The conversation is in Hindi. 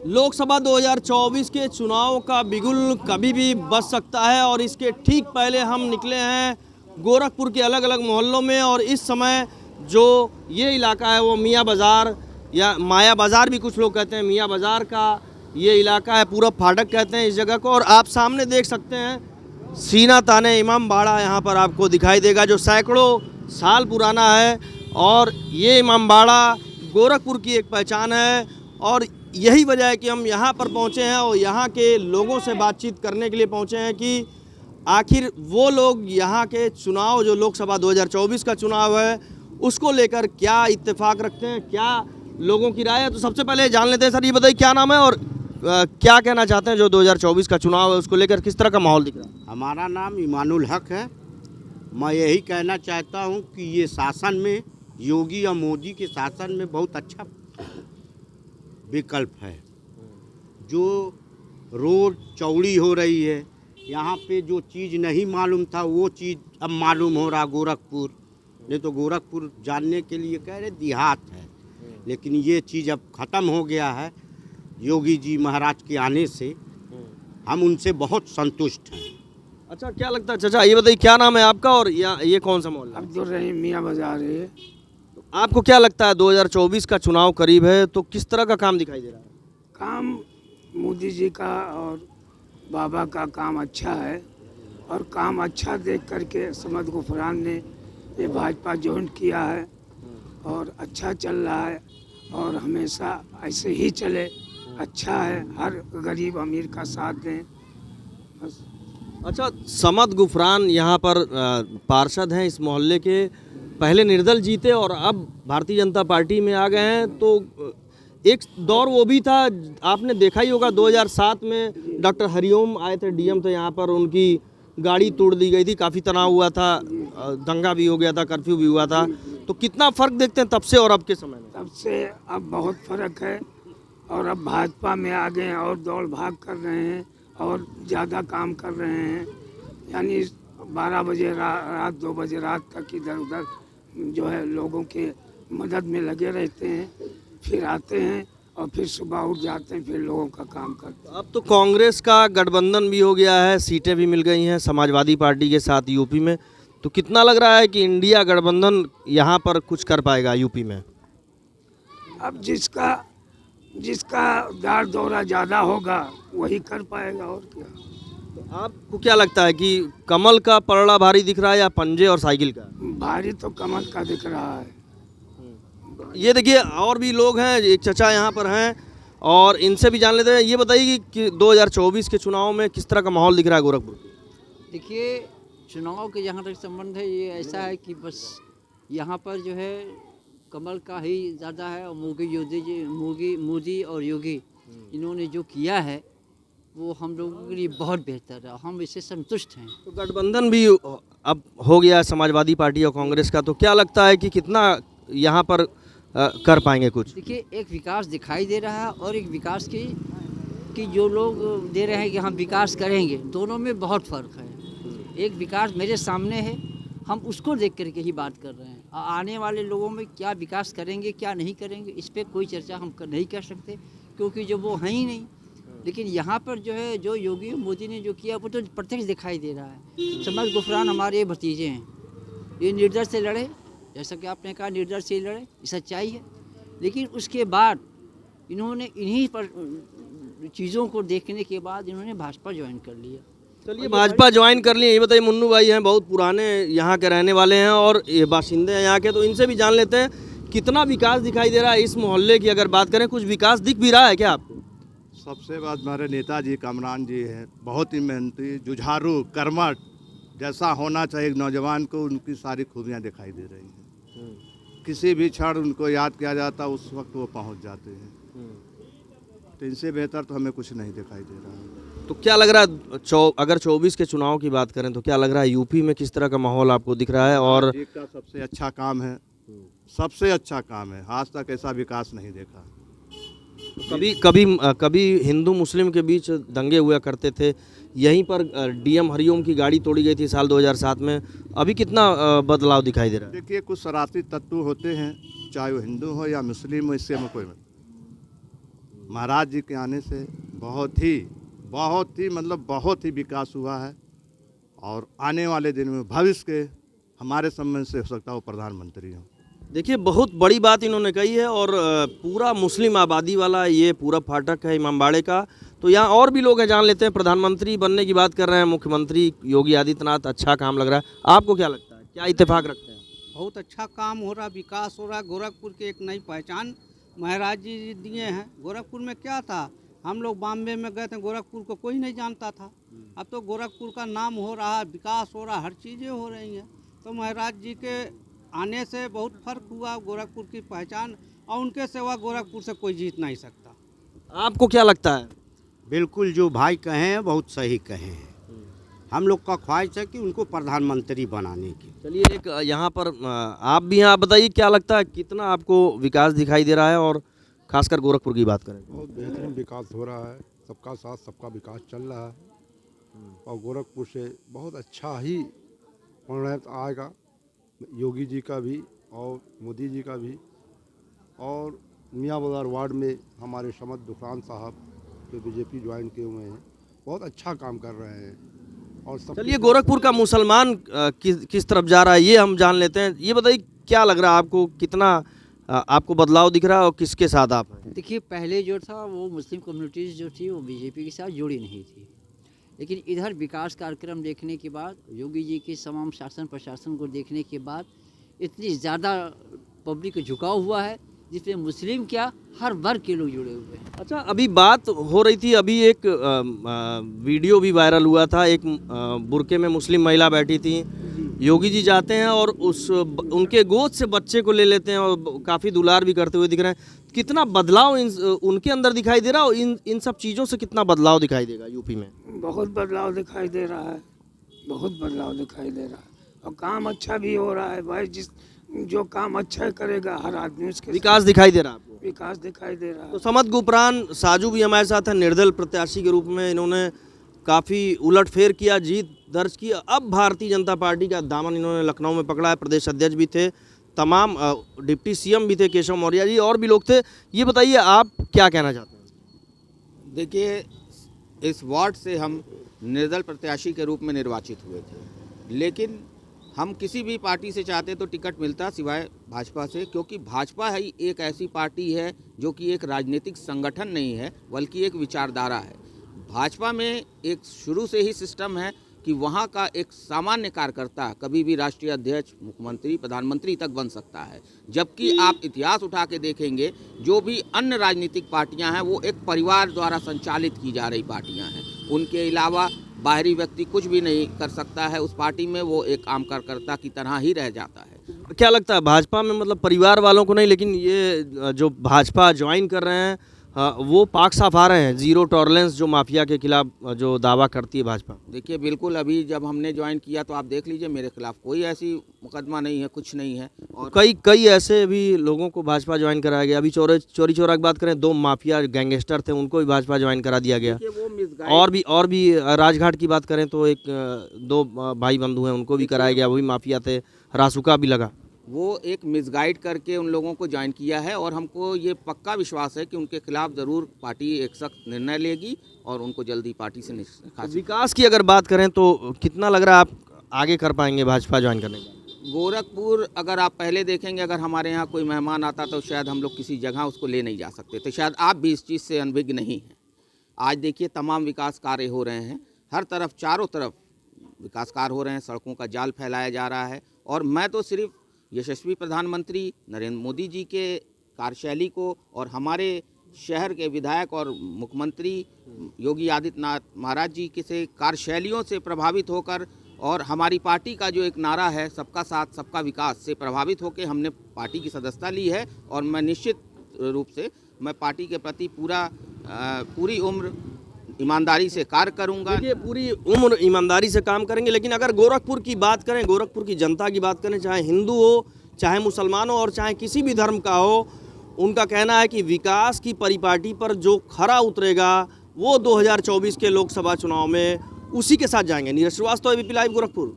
लोकसभा 2024 के चुनाव का बिगुल कभी भी बज सकता है और इसके ठीक पहले हम निकले हैं गोरखपुर के अलग अलग मोहल्लों में। और इस समय जो ये इलाका है वो मियाँ बाज़ार या माया बाज़ार भी कुछ लोग कहते हैं, मियाँ बाज़ार का ये इलाका है, पूरा फाटक कहते हैं इस जगह को। और आप सामने देख सकते हैं सीना ताने इमाम बाड़ा यहाँ पर आपको दिखाई देगा, जो सैकड़ों साल पुराना है। और ये इमाम बाड़ा गोरखपुर की एक पहचान है और यही वजह है कि हम यहाँ पर पहुँचे हैं और यहाँ के लोगों से बातचीत करने के लिए पहुँचे हैं कि आखिर वो लोग यहाँ के चुनाव, जो लोकसभा 2024 का चुनाव है, उसको लेकर क्या इत्तेफाक रखते हैं, क्या लोगों की राय है। तो सबसे पहले जान लेते हैं, सर ये बताइए क्या नाम है और क्या कहना चाहते हैं जो 2024 का चुनाव है उसको लेकर किस तरह का माहौल दिख रहा है। हमारा नाम ईमानुल हक है। मैं यही कहना चाहता हूँ कि ये शासन में, योगी और मोदी के शासन में बहुत अच्छा विकल्प है। जो रोड चौड़ी हो रही है, यहाँ पे जो चीज़ नहीं मालूम था वो चीज़ अब मालूम हो रहा। गोरखपुर नहीं तो गोरखपुर जानने के लिए कह रहे देहात है, लेकिन ये चीज़ अब ख़त्म हो गया है योगी जी महाराज के आने से। हम उनसे बहुत संतुष्ट हैं। अच्छा, क्या लगता है चाचा, ये बताइए क्या नाम है आपका और ये कौन सा मोहल्ला है? अब्दुल रहीम, मियाँ बाजार है। तो आपको क्या लगता है 2024 का चुनाव करीब है तो किस तरह का काम दिखाई दे रहा है? काम मोदी जी का और बाबा का काम अच्छा है और काम अच्छा देख करके समद गुफरान ने ये भाजपा ज्वाइन किया है और अच्छा चल रहा है और हमेशा ऐसे ही चले। अच्छा है, हर गरीब अमीर का साथ दें बस। अच्छा, समद गुफरान यहाँ पर पार्षद हैं इस मोहल्ले के, पहले निर्दल जीते और अब भारतीय जनता पार्टी में आ गए हैं। तो एक दौर वो भी था, आपने देखा ही होगा 2007 में डॉक्टर हरिओम आए थे, डीएम थे यहाँ पर, उनकी गाड़ी तोड़ दी गई थी, काफ़ी तनाव हुआ था, दंगा भी हो गया था, कर्फ्यू भी हुआ था। तो कितना फ़र्क देखते हैं तब से और अब के समय में? तब से अब बहुत फ़र्क है और अब भाजपा में आ गए हैं और दौड़ भाग कर रहे हैं और ज़्यादा काम कर रहे हैं। यानी 12 बजे रात 2 बजे रात तक इधर उधर जो है लोगों के मदद में लगे रहते हैं, फिर आते हैं और फिर सुबह उठ जाते हैं, फिर लोगों का काम करते हैं। अब तो कांग्रेस का गठबंधन भी हो गया है, सीटें भी मिल गई हैं समाजवादी पार्टी के साथ यूपी में। तो कितना लग रहा है कि इंडिया गठबंधन यहाँ पर कुछ कर पाएगा यूपी में? अब जिसका दार दौरा ज़्यादा होगा वही कर पाएगा और क्या। तो आपको क्या लगता है कि कमल का पलड़ा भारी दिख रहा है या पंजे और साइकिल का? भारी तो कमल का दिख रहा है। ये देखिए और भी लोग हैं, एक चचा यहाँ पर हैं और इनसे भी जान लेते हैं। ये बताइए कि 2024 के चुनाव में किस तरह का माहौल दिख रहा है गोरखपुर? देखिए, चुनाव के जहाँ तक संबंध है, ये ऐसा है कि बस यहाँ पर जो है कमल का ही ज़्यादा है और मोदी और योगी इन्होंने जो किया है वो हम लोगों के लिए बहुत बेहतर है, हम इससे संतुष्ट हैं। तो गठबंधन भी अब हो गया है समाजवादी पार्टी और कांग्रेस का, तो क्या लगता है कि कितना यहाँ पर कर पाएंगे कुछ? देखिए, एक विकास दिखाई दे रहा है और एक विकास की जो लोग दे रहे हैं कि हम विकास करेंगे, दोनों में बहुत फ़र्क है। एक विकास मेरे सामने है, हम उसको देख करके ही बात कर रहे हैं। आने वाले लोगों में क्या विकास करेंगे क्या नहीं करेंगे इस पर कोई चर्चा हम नहीं कर सकते, क्योंकि जो वो हैं ही नहीं। लेकिन यहाँ पर जो है, जो योगी मोदी ने जो किया वो तो प्रत्यक्ष दिखाई दे रहा है। समद गुफरान हमारे भतीजे हैं, ये निर्दल से लड़े, जैसा कि आपने कहा निर्दल से लड़े, ये सच्चाई है। लेकिन उसके बाद इन्होंने इन्हीं पर चीज़ों को देखने के बाद इन्होंने भाजपा ज्वाइन कर लिया। चलिए, भाजपा ज्वाइन कर लिए। ये बताइए, मुन्नू भाई हैं, बहुत पुराने यहाँ के रहने वाले हैं और ये बाशिंदे हैं यहाँ के, तो इनसे भी जान लेते हैं कितना विकास दिखाई दे रहा है इस मोहल्ले की। अगर बात करें, कुछ विकास दिख भी रहा है क्या आपको? सबसे बात हमारे नेताजी कामरान जी हैं, बहुत ही मेहनती, जुझारू, कर्मठ, जैसा होना चाहिए एक नौजवान को, उनकी सारी खूबियाँ दिखाई दे रही हैं। किसी भी क्षण उनको याद किया जाता उस वक्त वो पहुंच जाते हैं। तो इनसे बेहतर तो हमें कुछ नहीं दिखाई दे रहा है। तो क्या लग रहा है अगर 24 के चुनाव की बात करें तो क्या लग रहा है यूपी में किस तरह का माहौल आपको दिख रहा है? और एक का सबसे अच्छा काम है, सबसे अच्छा काम है, आज तक ऐसा विकास नहीं देखा। कभी हिंदू मुस्लिम के बीच दंगे हुआ करते थे, यहीं पर डीएम हरिओम की गाड़ी तोड़ी गई थी साल 2007 में। अभी कितना बदलाव दिखाई दे रहा है? देखिए, कुछ शरारती तत्व होते हैं, चाहे वो हिंदू हो या मुस्लिम हो, इससे हमें कोई महाराज जी के आने से बहुत ही मतलब बहुत ही विकास हुआ है और आने वाले दिन में भविष्य के हमारे समय से हो सकता है वो प्रधानमंत्री हों। देखिए बहुत बड़ी बात इन्होंने कही है और पूरा मुस्लिम आबादी वाला ये पूरा फाटक है इमामबाड़े का। तो यहाँ और भी लोग हैं, जान लेते हैं। प्रधानमंत्री बनने की बात कर रहे हैं मुख्यमंत्री योगी आदित्यनाथ, अच्छा काम लग रहा है। आपको क्या लगता है, क्या इत्तेफाक रखते हैं? बहुत अच्छा काम हो रहा, विकास हो रहा। गोरखपुर की एक नई पहचान महाराज जी दिए हैं। गोरखपुर में क्या था, हम लोग बॉम्बे में गए थे, गोरखपुर को कोई नहीं जानता था। अब तो गोरखपुर का नाम हो रहा है, विकास हो रहा, हर चीज़ें हो रही हैं। तो महाराज जी के आने से बहुत फर्क हुआ, गोरखपुर की पहचान, और उनके सिवा गोरखपुर से कोई जीत नहीं सकता। आपको क्या लगता है? बिल्कुल जो भाई कहे हैं बहुत सही कहे हैं। हम लोग का ख्वाहिश है कि उनको प्रधानमंत्री बनाने की। चलिए एक यहाँ पर आप भी हैं, आप बताइए क्या लगता है, कितना आपको विकास दिखाई दे रहा है? और खासकर गोरखपुर की बात करें, बहुत बेहतरीन विकास हो रहा है, सबका साथ सबका विकास चल रहा है और गोरखपुर से बहुत अच्छा ही परिणाम आएगा, योगी जी का भी और मोदी जी का भी। और मियाँ बाजार वार्ड में हमारे शमत दुकान साहब जो बीजेपी ज्वाइन किए हुए हैं, बहुत अच्छा काम कर रहे हैं। और सब चलिए गोरखपुर का मुसलमान किस तरफ जा रहा है ये हम जान लेते हैं। ये बताइए क्या लग रहा है आपको, कितना आपको बदलाव दिख रहा है और किसके साथ आप हैं? देखिए पहले जो था वो मुस्लिम कम्युनिटीज़ जो थी वो बीजेपी के साथ जुड़ी नहीं थी, लेकिन इधर विकास कार्यक्रम देखने के बाद, योगी जी के तमाम शासन प्रशासन को देखने के बाद इतनी ज़्यादा पब्लिक का झुकाव हुआ है जिसमें मुस्लिम क्या हर वर्ग के लोग जुड़े हुए हैं। अच्छा, अभी बात हो रही थी, अभी एक वीडियो भी वायरल हुआ था, एक बुरके में मुस्लिम महिला बैठी थी। योगी जी जाते हैं और उनके गोद से बच्चे को ले लेते हैं और काफ़ी दुलार भी करते हुए दिख रहे हैं। कितना बदलाव उनके अंदर दिखाई दे रहा है और इन सब चीज़ों से कितना बदलाव दिखाई देगा यूपी में? बहुत बदलाव दिखाई दे रहा है, बहुत बदलाव दिखाई दे रहा है और काम अच्छा भी हो रहा है भाई। जो काम अच्छा करेगा हर आदमी उसके विकास दिखाई दे रहा है आपको? विकास दिखाई दे रहा है। तो समत गुपरान साजू भी हमारे साथ है, निर्दल प्रत्याशी के रूप में इन्होंने काफ़ी उलटफेर किया, जीत दर्ज की। अब भारतीय जनता पार्टी का दामन इन्होंने लखनऊ में पकड़ा है। प्रदेश अध्यक्ष भी थे, तमाम डिप्टी सीएम भी थे, केशव मौर्य जी, और भी लोग थे। ये बताइए आप क्या कहना चाहते हैं? देखिए, इस वार्ड से हम निर्दल प्रत्याशी के रूप में निर्वाचित हुए थे, लेकिन हम किसी भी पार्टी से चाहते तो टिकट मिलता सिवाय भाजपा से, क्योंकि भाजपा ही एक ऐसी पार्टी है जो कि एक राजनीतिक संगठन नहीं है बल्कि एक विचारधारा है। भाजपा में एक शुरू से ही सिस्टम है कि वहाँ का एक सामान्य कार्यकर्ता कभी भी राष्ट्रीय अध्यक्ष, मुख्यमंत्री, प्रधानमंत्री तक बन सकता है। जबकि आप इतिहास उठा के देखेंगे, जो भी अन्य राजनीतिक पार्टियां हैं वो एक परिवार द्वारा संचालित की जा रही पार्टियां हैं। उनके अलावा बाहरी व्यक्ति कुछ भी नहीं कर सकता है उस पार्टी में, वो एक आम कार्यकर्ता की तरह ही रह जाता है। क्या लगता है भाजपा में, मतलब परिवार वालों को नहीं, लेकिन ये जो भाजपा ज्वाइन कर रहे हैं वो पाक साफ आ रहे हैं, जीरो टॉलरेंस जो माफिया के खिलाफ जो दावा करती है भाजपा? देखिए बिल्कुल, अभी जब हमने ज्वाइन किया तो आप देख लीजिए मेरे खिलाफ कोई ऐसी मुकदमा नहीं है, कुछ नहीं है। और कई ऐसे भी लोगों को भाजपा ज्वाइन कराया गया। अभी चोरी चोरा की बात करें, 2 माफिया गैंगस्टर थे, उनको भी भाजपा ज्वाइन करा दिया गया। वो और भी राजघाट की बात करें तो एक 2 भाई बंधु हैं, उनको भी कराया गया, वो भी माफिया थे, रासुका भी लगा। वो एक मिसगाइड करके उन लोगों को ज्वाइन किया है और हमको ये पक्का विश्वास है कि उनके खिलाफ ज़रूर पार्टी एक सख्त निर्णय लेगी और उनको जल्दी पार्टी से निष्कासित। विकास की अगर बात करें तो कितना लग रहा है आप आगे कर पाएंगे भाजपा ज्वाइन करने का? गोरखपुर अगर आप पहले देखेंगे, अगर हमारे यहाँ कोई मेहमान आता तो शायद हम लोग किसी जगह उसको ले नहीं जा सकते, तो शायद आप भी इस चीज़ से अनभिज्ञ नहीं हैं। आज देखिए तमाम विकास कार्य हो रहे हैं, हर तरफ चारों तरफ विकास कार्य हो रहे हैं, सड़कों का जाल फैलाया जा रहा है। और मैं तो सिर्फ यशस्वी प्रधानमंत्री नरेंद्र मोदी जी के कार्यशैली को और हमारे शहर के विधायक और मुख्यमंत्री योगी आदित्यनाथ महाराज जी के से कार्यशैलियों से प्रभावित होकर और हमारी पार्टी का जो एक नारा है सबका साथ सबका विकास से प्रभावित होकर हमने पार्टी की सदस्यता ली है। और मैं निश्चित रूप से मैं पार्टी के प्रति पूरी उम्र ईमानदारी से कार्य करूंगा। देखिए पूरी उम्र ईमानदारी से काम करेंगे। लेकिन अगर गोरखपुर की बात करें, गोरखपुर की जनता की बात करें, चाहे हिंदू हो, चाहे मुसलमान हो और चाहे किसी भी धर्म का हो, उनका कहना है कि विकास की परिपाटी पर जो खरा उतरेगा वो 2024 के लोकसभा चुनाव में उसी के साथ जाएंगे। Neeraj Srivastava, ABP live, Gorakhpur.